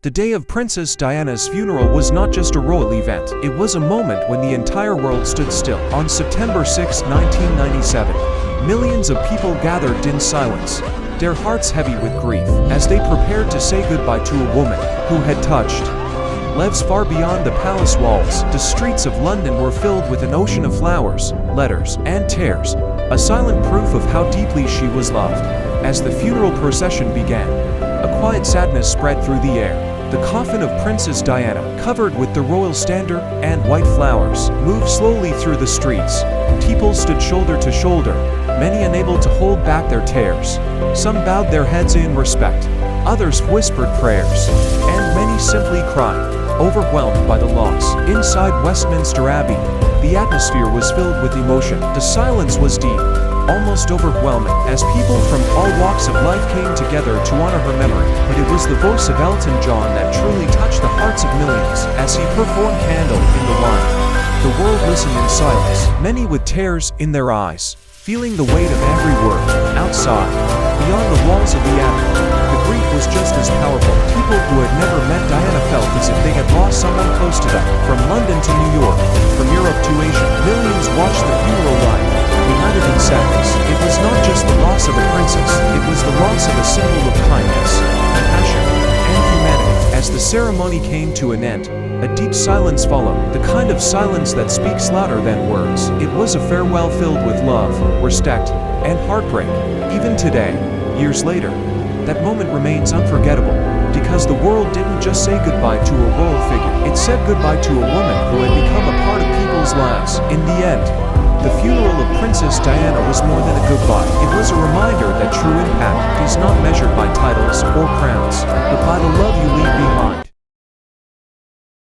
The day of Princess Diana's funeral was not just a royal event, it was a moment when the entire world stood still. On September 6, 1997, millions of people gathered in silence, their hearts heavy with grief, as they prepared to say goodbye to a woman who had touched lives far beyond the palace walls. The streets of London were filled with an ocean of flowers, letters, and tears, a silent proof of how deeply she was loved. As the funeral procession began, a quiet sadness spread through the air. The coffin of Princess Diana, covered with the royal standard and white flowers, moved slowly through the streets. People stood shoulder to shoulder, many unable to hold back their tears. Some bowed their heads in respect, others whispered prayers, and many simply cried, overwhelmed by the loss. Inside Westminster Abbey, the atmosphere was filled with emotion. The silence was deep, almost overwhelming, as people from all walks of life came together to honor her memory. But it was the voice of Elton John that truly touched the hearts of millions as he performed Candle in the Wind. The world listened in silence, many with tears in their eyes, feeling the weight of every word. Outside, beyond the walls of the Abbey, the grief was just as powerful. People who had never met Diana felt as if they had lost someone close to them. From London to New York, from Europe to Asia, millions watched the funeral live, united in sadness. It was not just the loss of a princess, it was the loss of a symbol of kindness, compassion, and humanity. As the ceremony came to an end, a deep silence followed, the kind of silence that speaks louder than words. It was a farewell filled with love, respect, and heartbreak. Even today, years later, that moment remains unforgettable, because the world didn't just say goodbye to a royal figure, it said goodbye to a woman who had become a part of people's lives. In the end, the funeral of Princess Diana was more than a goodbye. It was a reminder that true impact is not measured by titles or crowns, but by the love you leave behind.